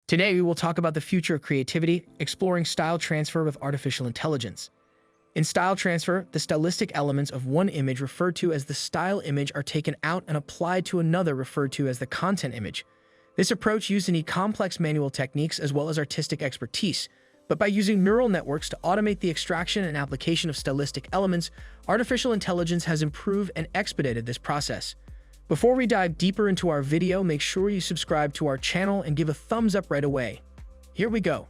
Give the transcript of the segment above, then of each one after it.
Today, we will talk about the future of creativity, exploring style transfer with artificial intelligence. In style transfer, the stylistic elements of one image referred to as the style image are taken out and applied to another referred to as the content image. This approach used to need complex manual techniques as well as artistic expertise, but by using neural networks to automate the extraction and application of stylistic elements, artificial intelligence has improved and expedited this process. Before we dive deeper into our video, make sure you subscribe to our channel and give a thumbs up right away. Here we go.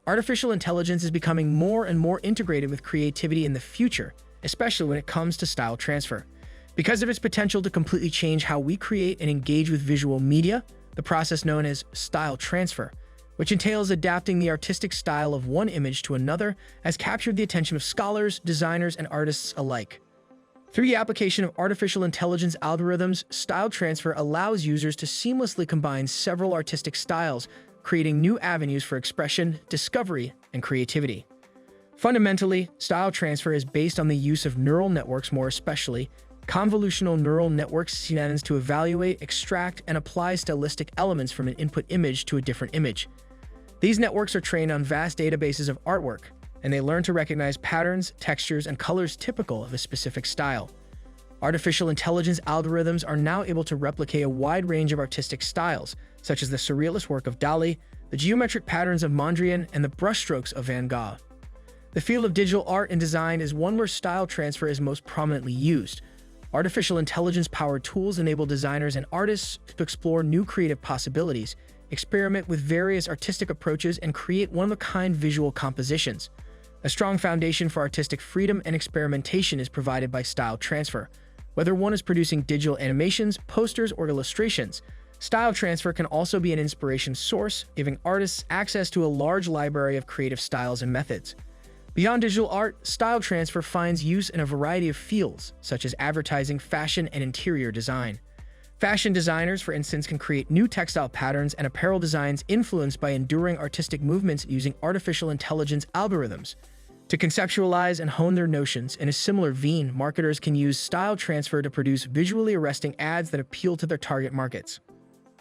Artificial intelligence is becoming more and more integrated with creativity in the future, especially when it comes to style transfer. Because of its potential to completely change how we create and engage with visual media, the process known as style transfer, which entails adapting the artistic style of one image to another, has captured the attention of scholars, designers, and artists alike. Through the application of artificial intelligence algorithms, style transfer allows users to seamlessly combine several artistic styles, creating new avenues for expression, discovery, and creativity. Fundamentally, style transfer is based on the use of neural networks, more especially convolutional neural networks (CNNs), to evaluate, extract, and apply stylistic elements from an input image to a different image. These networks are trained on vast databases of artwork, and they learn to recognize patterns, textures, and colors typical of a specific style. Artificial intelligence algorithms are now able to replicate a wide range of artistic styles, such as the surrealist work of Dali, the geometric patterns of Mondrian, and the brushstrokes of Van Gogh. The field of digital art and design is one where style transfer is most prominently used. Artificial intelligence-powered tools enable designers and artists to explore new creative possibilities, experiment with various artistic approaches, and create one-of-a-kind visual compositions. A strong foundation for artistic freedom and experimentation is provided by style transfer. Whether one is producing digital animations, posters, or illustrations, style transfer can also be an inspiration source, giving artists access to a large library of creative styles and methods. Beyond digital art, style transfer finds use in a variety of fields, such as advertising, fashion, and interior design. Fashion designers, for instance, can create new textile patterns and apparel designs influenced by enduring artistic movements using artificial intelligence algorithms. To conceptualize and hone their notions, in a similar vein, marketers can use style transfer to produce visually arresting ads that appeal to their target markets.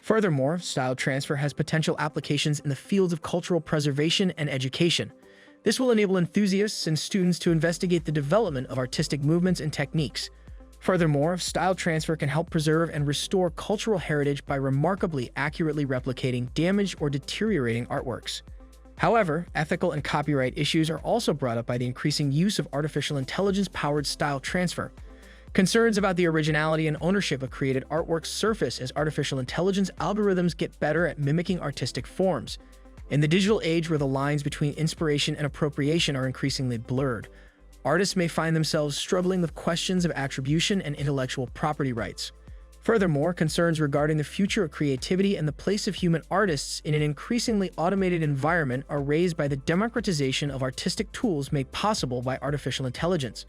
Furthermore, style transfer has potential applications in the fields of cultural preservation and education. This will enable enthusiasts and students to investigate the development of artistic movements and techniques. Furthermore, style transfer can help preserve and restore cultural heritage by remarkably accurately replicating damaged or deteriorating artworks. However, ethical and copyright issues are also brought up by the increasing use of artificial intelligence-powered style transfer. Concerns about the originality and ownership of created artworks surface as artificial intelligence algorithms get better at mimicking artistic forms. In the digital age where the lines between inspiration and appropriation are increasingly blurred, artists may find themselves struggling with questions of attribution and intellectual property rights. Furthermore, concerns regarding the future of creativity and the place of human artists in an increasingly automated environment are raised by the democratization of artistic tools made possible by artificial intelligence.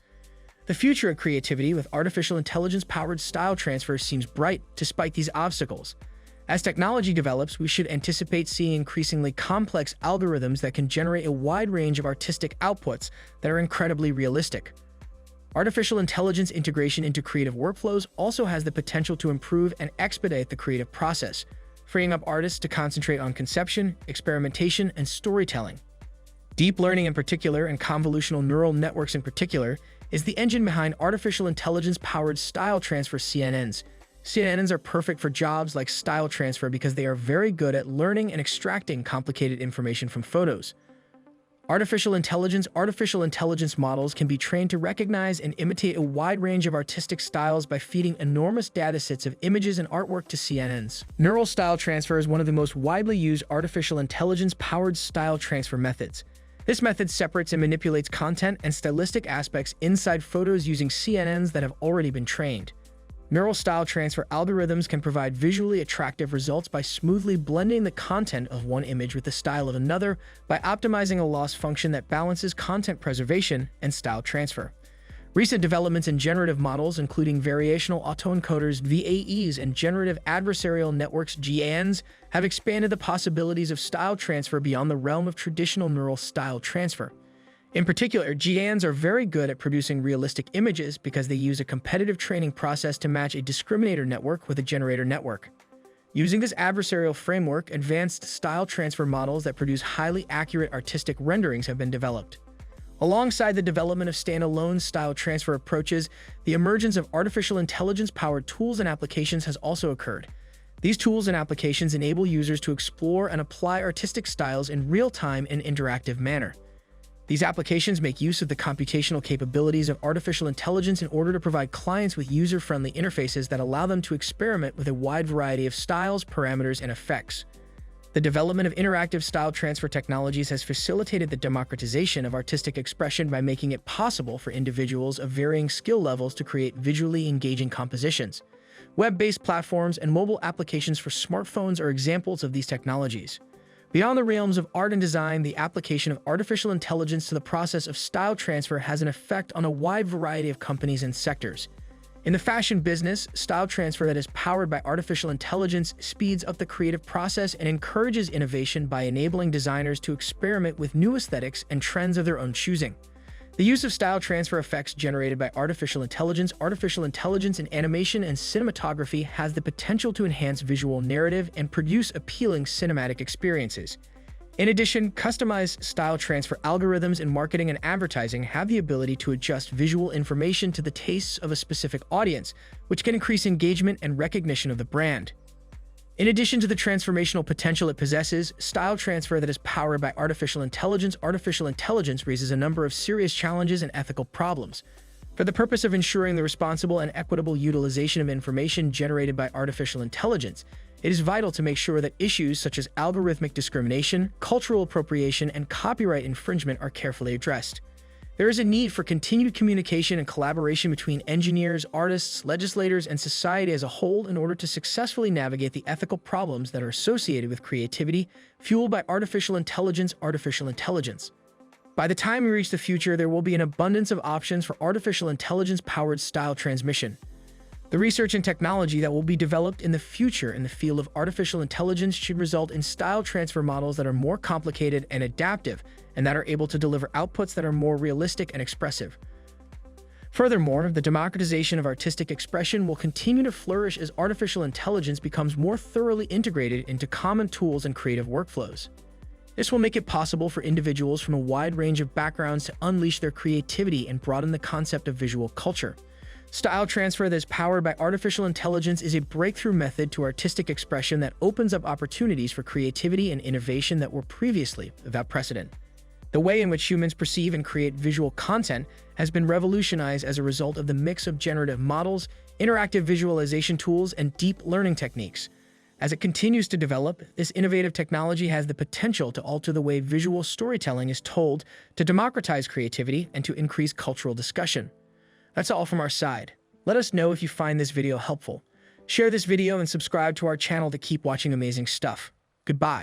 The future of creativity with artificial intelligence-powered style transfer seems bright despite these obstacles. As technology develops, we should anticipate seeing increasingly complex algorithms that can generate a wide range of artistic outputs that are incredibly realistic. Artificial intelligence integration into creative workflows also has the potential to improve and expedite the creative process, freeing up artists to concentrate on conception, experimentation, and storytelling. Deep learning in particular, and convolutional neural networks in particular, is the engine behind artificial intelligence-powered style transfer (CNNs). CNNs are perfect for jobs like style transfer because they are very good at learning and extracting complicated information from photos. Artificial intelligence models can be trained to recognize and imitate a wide range of artistic styles by feeding enormous datasets of images and artwork to CNNs. Neural style transfer is one of the most widely used artificial intelligence-powered style transfer methods. This method separates and manipulates content and stylistic aspects inside photos using CNNs that have already been trained. Neural style transfer algorithms can provide visually attractive results by smoothly blending the content of one image with the style of another by optimizing a loss function that balances content preservation and style transfer. Recent developments in generative models, including variational autoencoders (VAEs) and generative adversarial networks (GANs), have expanded the possibilities of style transfer beyond the realm of traditional neural style transfer. In particular, GANs are very good at producing realistic images because they use a competitive training process to match a discriminator network with a generator network. Using this adversarial framework, advanced style transfer models that produce highly accurate artistic renderings have been developed. Alongside the development of standalone style transfer approaches, the emergence of artificial intelligence-powered tools and applications has also occurred. These tools and applications enable users to explore and apply artistic styles in real-time and interactive manner. These applications make use of the computational capabilities of artificial intelligence in order to provide clients with user-friendly interfaces that allow them to experiment with a wide variety of styles, parameters, and effects. The development of interactive style transfer technologies has facilitated the democratization of artistic expression by making it possible for individuals of varying skill levels to create visually engaging compositions. Web-based platforms and mobile applications for smartphones are examples of these technologies. Beyond the realms of art and design, the application of artificial intelligence to the process of style transfer has an effect on a wide variety of companies and sectors. In the fashion business, style transfer that is powered by artificial intelligence speeds up the creative process and encourages innovation by enabling designers to experiment with new aesthetics and trends of their own choosing. The use of style transfer effects generated by artificial intelligence in animation and cinematography has the potential to enhance visual narrative and produce appealing cinematic experiences. In addition, customized style transfer algorithms in marketing and advertising have the ability to adjust visual information to the tastes of a specific audience, which can increase engagement and recognition of the brand. In addition to the transformational potential it possesses, style transfer that is powered by artificial intelligence raises a number of serious challenges and ethical problems. For the purpose of ensuring the responsible and equitable utilization of information generated by artificial intelligence, it is vital to make sure that issues such as algorithmic discrimination, cultural appropriation, and copyright infringement are carefully addressed. There is a need for continued communication and collaboration between engineers, artists, legislators, and society as a whole in order to successfully navigate the ethical problems that are associated with creativity fueled by artificial intelligence. By the time we reach the future, there will be an abundance of options for artificial intelligence-powered style transmission. The research and technology that will be developed in the future in the field of artificial intelligence should result in style transfer models that are more complicated and adaptive, and that are able to deliver outputs that are more realistic and expressive. Furthermore, the democratization of artistic expression will continue to flourish as artificial intelligence becomes more thoroughly integrated into common tools and creative workflows. This will make it possible for individuals from a wide range of backgrounds to unleash their creativity and broaden the concept of visual culture. Style transfer that is powered by artificial intelligence is a breakthrough method to artistic expression that opens up opportunities for creativity and innovation that were previously without precedent. The way in which humans perceive and create visual content has been revolutionized as a result of the mix of generative models, interactive visualization tools, and deep learning techniques. As it continues to develop, this innovative technology has the potential to alter the way visual storytelling is told, to democratize creativity, and to increase cultural discussion. That's all from our side. Let us know if you find this video helpful. Share this video and subscribe to our channel to keep watching amazing stuff. Goodbye.